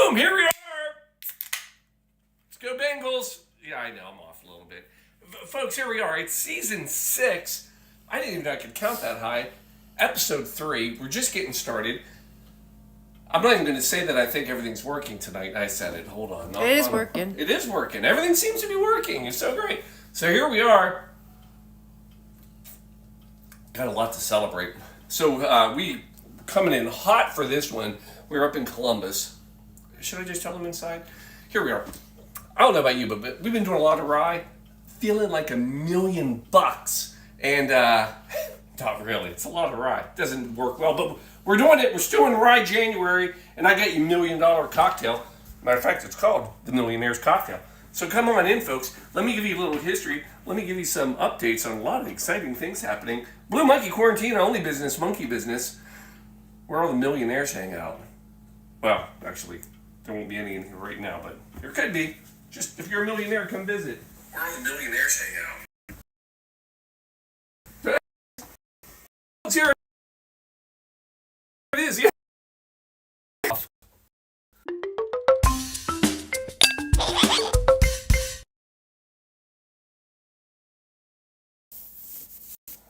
Boom, here we are. Let's go Bengals. Yeah, I know, I'm off a little bit. Folks, here we are. It's season 6. I didn't even know I could count that high. Episode 3. We're just getting started. I'm not even going to say that I think everything's working tonight. I said it. Hold on. It is working. It is working. Everything seems to be working. It's so great. So here we are. Got a lot to celebrate. So we coming in hot for this one. We're up in Columbus. Should I just tell them inside? Here we are. I don't know about you, but we've been doing a lot of rye. Feeling like $1 million. And not really. It's a lot of rye. It doesn't work well, but we're doing it. We're still in Rye January, and I got you $1 million cocktail. Matter of fact, it's called the Millionaire's Cocktail. So come on in, folks. Let me give you a little history. Let me give you some updates on a lot of exciting things happening. Blue Monkey Quarantine Only Business, Monkey Business, where all the millionaires hang out. Well, actually, there won't be any in here right now, but there could be. Just if you're a millionaire, come visit. Where all the millionaires hang out. Here it is, yeah.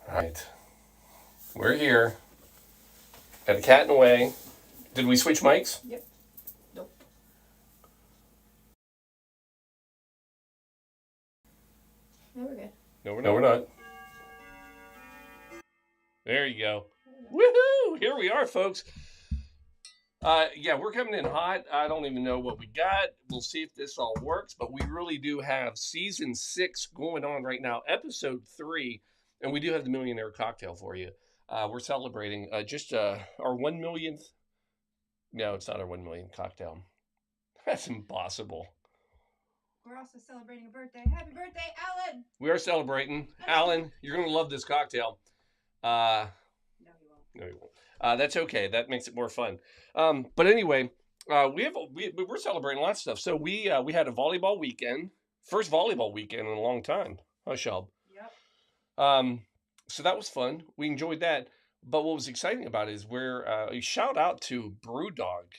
Right. We're here. Got a cat in the way. Did we switch mics? Yep. Nope. No, we're good. No, we're not. There you go. Woohoo! Here we are, folks. Yeah, we're coming in hot. I don't even know what we got. We'll see if this all works, but we really do have season 6 going on right now, episode 3, and we do have the Millionaire Cocktail for you. We're celebrating just our 1 millionth. No, it's not our 1 millionth cocktail. That's impossible. We're also celebrating a birthday. Happy birthday, Alan! We are celebrating. Alan, you're going to love this cocktail. No, you won't. That's okay. That makes it more fun. But anyway, we're celebrating a lot of stuff. So we had a volleyball weekend. First volleyball weekend in a long time. Huh, Shelb? Yep. So that was fun. We enjoyed that. But what was exciting about it is a shout out to Brewdog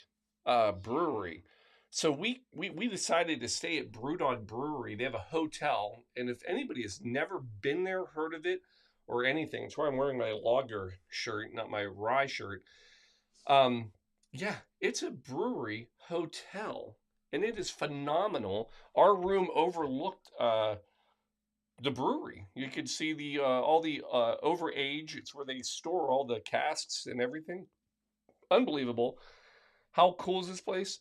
Brewery. So we decided to stay at Brewdog Brewery. They have a hotel, and if anybody has never been there, heard of it, or anything, it's why I'm wearing my lager shirt, not my rye shirt. Yeah, it's a brewery hotel, and it is phenomenal. Our room overlooked the brewery. You could see the all the overage. It's where they store all the casks and everything. Unbelievable. How cool is this place?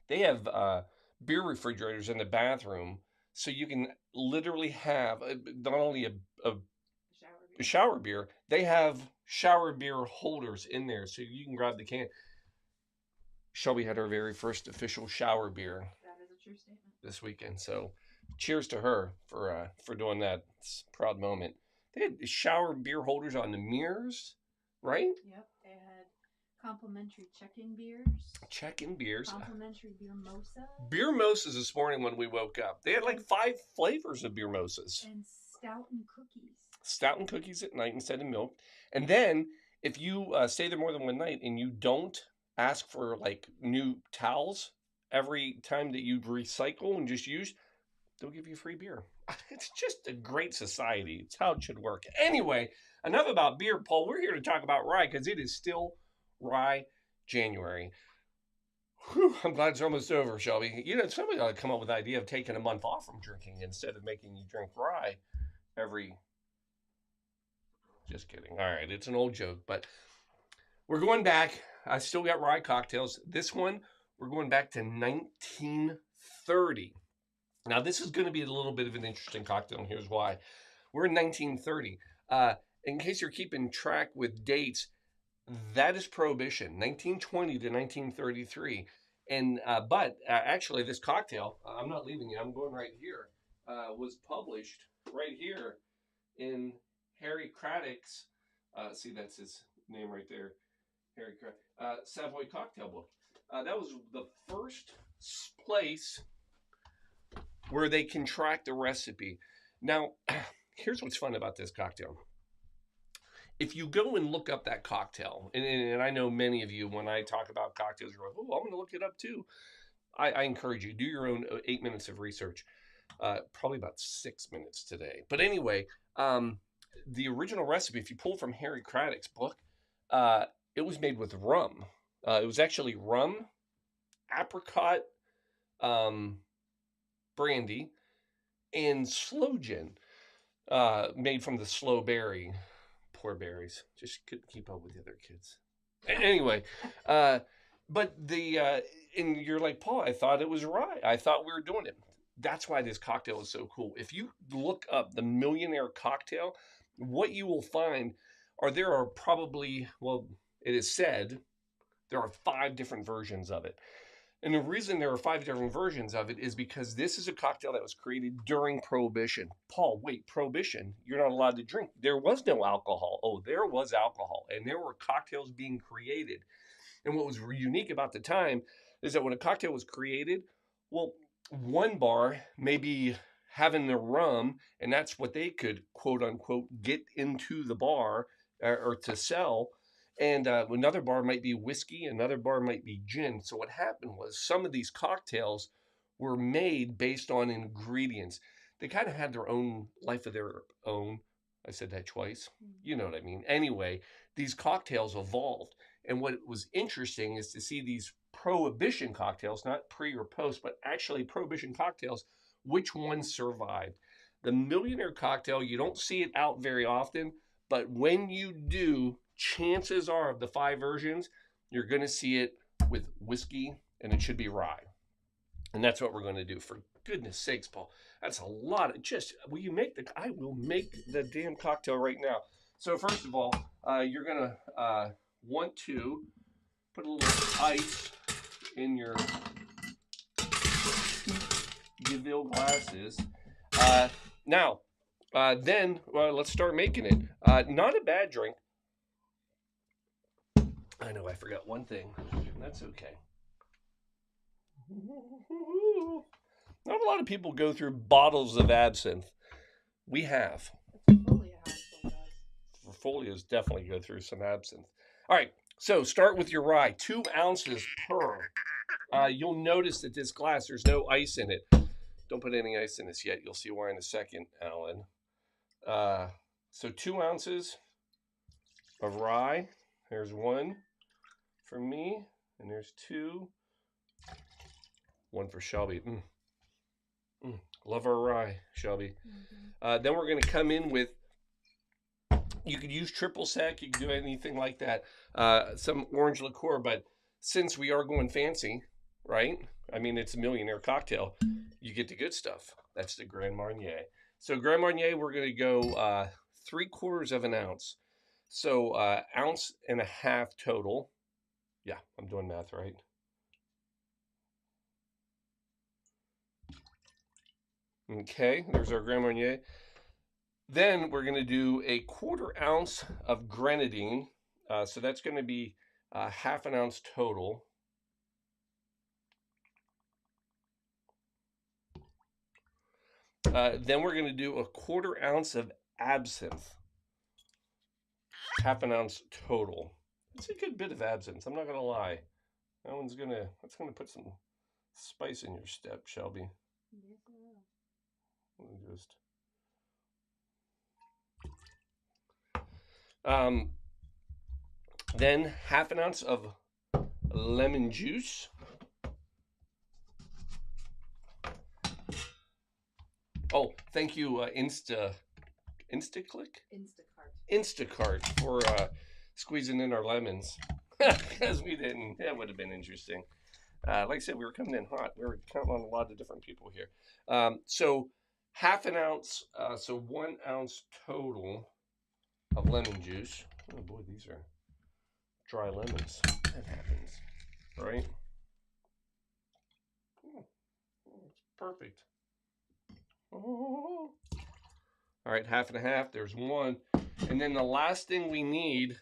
They have beer refrigerators in the bathroom, so you can literally have not only a shower beer, they have shower beer holders in there, so you can grab the can. Shelby had her very first official shower beer. That is a true statement. This weekend, so cheers to her for doing that. It's a proud moment. They had shower beer holders on the mirrors, right? Yep, they had complimentary check-in beers. Check-in beers. Complimentary beer mosa. Beer mosas this morning when we woke up. They had like 5 flavors of beer mosas. And stout and cookies. Stout and cookies at night instead of milk. And then if you stay there more than one night and you don't ask for like new towels every time that you recycle and just use, they'll give you free beer. It's just a great society. It's how it should work. Anyway, enough about beer, Paul. We're here to talk about rye because it is still Rye January. Whew, I'm glad it's almost over, Shelby. You know, somebody ought to come up with the idea of taking a month off from drinking instead of making you drink rye every... Just kidding. All right, it's an old joke, but we're going back. I still got rye cocktails. This one, we're going back to 1930. Now, this is going to be a little bit of an interesting cocktail, and here's why. We're in 1930. In case you're keeping track with dates, that is Prohibition, 1920 to 1933. And but actually, this cocktail, I'm not leaving you. I'm going right here. Was published right here in Harry Craddock's. See, that's his name right there. Harry Craddock. Savoy Cocktail Book. That was the first place where they can track the recipe. Now, here's what's fun about this cocktail. if you go and look up that cocktail, and I know many of you, when I talk about cocktails, you're like, oh, I'm going to look it up too. I encourage you, do your own 8 minutes of research. Probably about 6 minutes today. But anyway, the original recipe, if you pull from Harry Craddock's book, it was made with rum. It was actually rum, apricot, brandy, and sloe gin, made from the sloe berry. Poor berries. Just couldn't keep up with the other kids. Anyway, but and you're like, Paul, I thought it was rye. I thought we were doing it. That's why this cocktail is so cool. If you look up the Millionaire cocktail, what you will find there are probably, well, it is said there are 5 different versions of it. And the reason there are 5 different versions of it is because this is a cocktail that was created during Prohibition. Paul, wait, Prohibition? You're not allowed to drink. There was no alcohol. Oh, there was alcohol. And there were cocktails being created. And what was unique about the time is that when a cocktail was created, well, one bar may be having the rum, and that's what they could, quote unquote, get into the bar or to sell. And another bar might be whiskey, another bar might be gin. So what happened was some of these cocktails were made based on ingredients. They kind of had their own life of their own. I said that twice. You know what I mean. Anyway, these cocktails evolved. And what was interesting is to see these Prohibition cocktails, not pre or post, but actually Prohibition cocktails, which ones survived. The Millionaire cocktail, you don't see it out very often, but when you do, chances are of the 5 versions, you're going to see it with whiskey, and it should be rye. And that's what we're going to do. For goodness sakes, Paul, that's a lot of I will make the damn cocktail right now. So first of all, you're going to want to put a little ice in your DeVille glasses. Then let's start making it. Not a bad drink. I know I forgot one thing. That's okay. Not a lot of people go through bottles of absinthe. We have. Folios definitely go through some absinthe. All right, so start with your rye. 2 ounces per. You'll notice that this glass, there's no ice in it. Don't put any ice in this yet. You'll see why in a second, Alan. So 2 ounces of rye. There's 1 for me, and there's 2. 1 for Shelby. Love our rye, Shelby. Then we're going to come in with, you could use triple sec, you can do anything like that. Some orange liqueur, but since we are going fancy, right? I mean, it's a Millionaire cocktail. You get the good stuff. That's the Grand Marnier. So Grand Marnier, we're going to go 3/4 of an ounce. So 1.5 ounces total. Yeah, I'm doing math right. Okay, there's our Grand Marnier. Then we're going to do 1/4 ounce of Grenadine. So that's going to be 1/2 ounce total. Then we're going to do 1/4 ounce of absinthe. 1/2 ounce total. It's a good bit of absinthe. I'm not going to lie. That's gonna put some spice in your step, Shelby. Just then 1/2 ounce of lemon juice. Oh, thank you, Instacart for squeezing in our lemons, because we didn't. That would have been interesting. Like I said, we were coming in hot. We were counting on a lot of different people here. So 1/2 ounce, so 1 ounce total of lemon juice. Oh boy, these are dry lemons. That happens, right? Oh, it's perfect. Oh. All right, 1/2. There's 1. And then the last thing we need,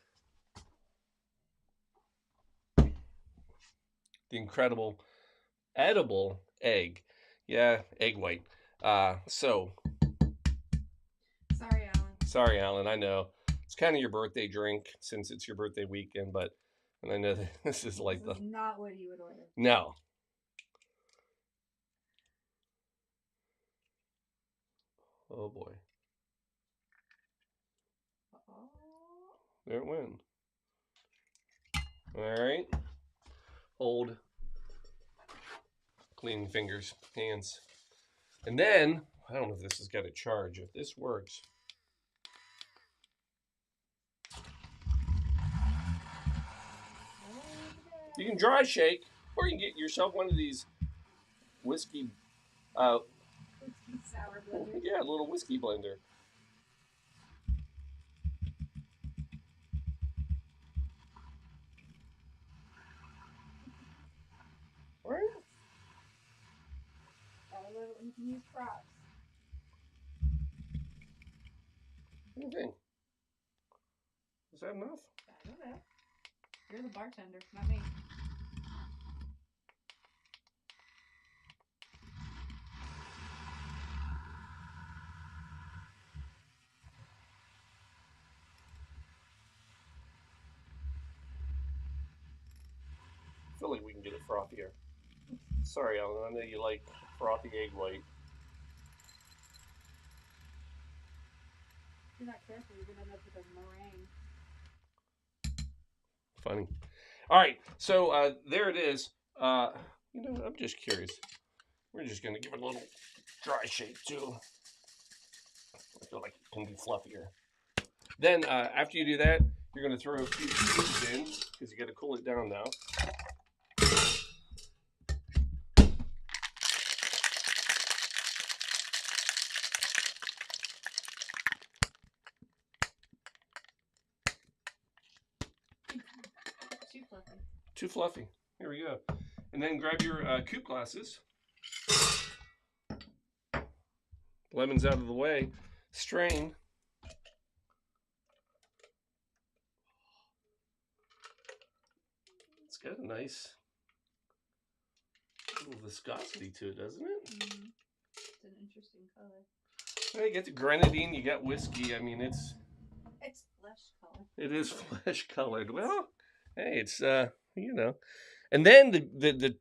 the incredible edible egg. Yeah, egg white. Sorry, Alan. I know. It's kind of your birthday drink since it's your birthday weekend, but and I know that this is like This is not what you would order. no. Oh boy. Oh. There it went. All right. Hold. Clean fingers, hands. And then, I don't know if this has got a charge. If this works. You can dry shake, or you can get yourself one of these whiskey, Sour blender. yeah, a little whiskey blender. Right? Gotta love it when you can use props. What do you think? Is that enough? I don't know. You're the bartender, not me. I feel like we can get it frothier. Sorry, Alan, I know you like frothy egg white. If you're not careful, you're gonna end up with a meringue. Funny. All right, so there it is. You know, I'm just curious. We're just gonna give it a little dry shake too. I feel like it can be fluffier. Then after you do that, you're gonna throw a few cubes in because you got to cool it down now. Too fluffy. Too fluffy. Here we go. And then grab your coupe glasses. Lemons out of the way. Strain. It's got a nice little viscosity to it, doesn't it? Mm-hmm. It's an interesting color. Well, you get the grenadine, you got whiskey. I mean, It's flesh color. it is flesh colored. Well, hey, it's you know. And then the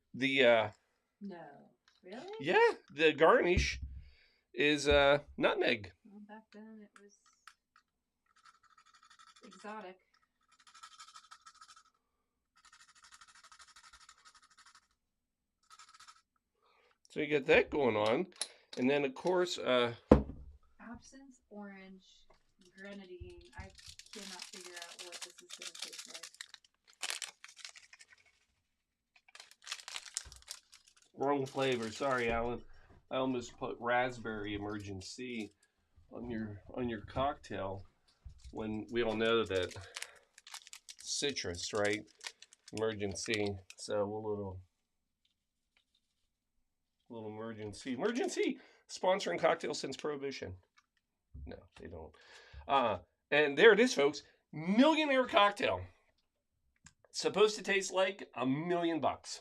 No. Really? yeah, the garnish is nutmeg. Well, back then it was exotic. So you get that going on. And then of course Absinthe, orange, grenadine. I cannot figure out what this is going to taste like. wrong flavor. Sorry, Alan. I almost put raspberry emergency on your cocktail when we all know that citrus, right? Emergency. So a little emergency sponsoring cocktails since Prohibition. No, they don't. And there it is, folks. Millionaire cocktail. Supposed to taste like $1,000,000.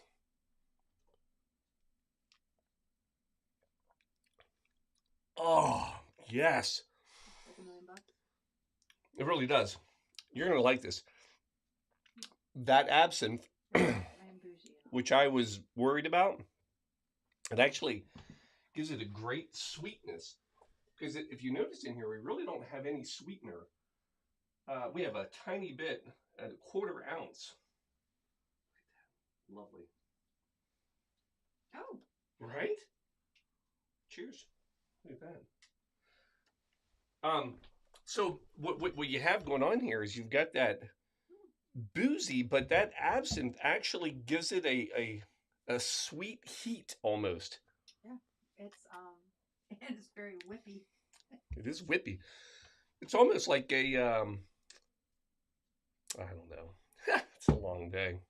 Oh, yes. Like $1,000,000. It really does. You're going to like this. That absinthe, I am bougie. which I was worried about, it actually gives it a great sweetness. Because if you notice in here, we really don't have any sweetener. We have a tiny bit, a 1/4 ounce. Lovely. Oh. Right? Cheers. Look at that. So what you have going on here is you've got that boozy, but that absinthe actually gives it a sweet heat almost. Yeah. It's very whippy. It is whippy. It's almost like a I don't know. It's a long day.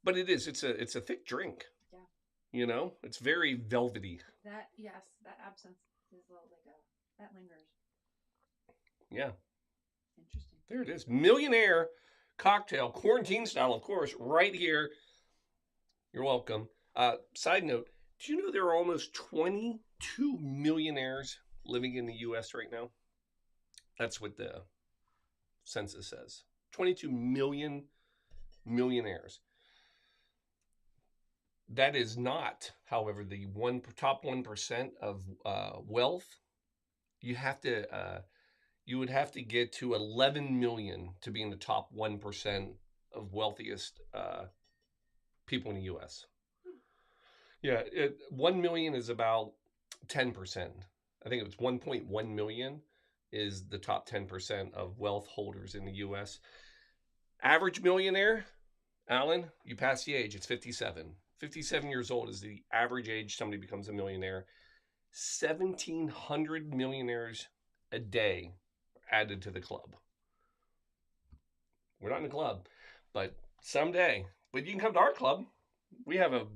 But it is. It's a thick drink. Yeah. You know, it's very velvety. That absinthe is a little like that lingers. Yeah. Interesting. There it is. Millionaire cocktail, quarantine style, of course, right here. You're welcome. Side note, do you know there are almost 22 millionaires living in the U.S. right now? That's what the census says. 22 million millionaires. That is not, however, the top 1% of wealth. You would have to get to 11 million to be in the top 1% of wealthiest people in the U.S. Yeah, 1 million is about 10%. I think it was 1.1 million is the top 10% of wealth holders in the U.S. Average millionaire, Alan, you pass the age. It's 57. 57 years old is the average age somebody becomes a millionaire. 1,700 millionaires a day added to the club. We're not in the club, but someday. But you can come to our club. We have a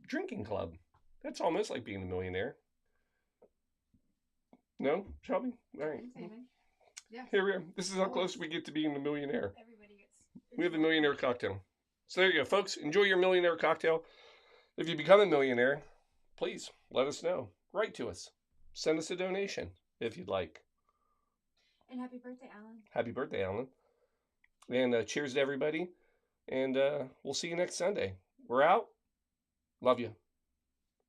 drinking club. That's almost like being a millionaire. No, Shelby? All right. Yeah. Here we are. This is how close we get to being a millionaire. Everybody gets. We have the Millionaire Cocktail. So there you go, folks. Enjoy your Millionaire Cocktail. If you become a millionaire, please let us know. Write to us. Send us a donation if you'd like. And happy birthday, Alan. Happy birthday, Alan. And cheers to everybody. And we'll see you next Sunday. We're out. Love you.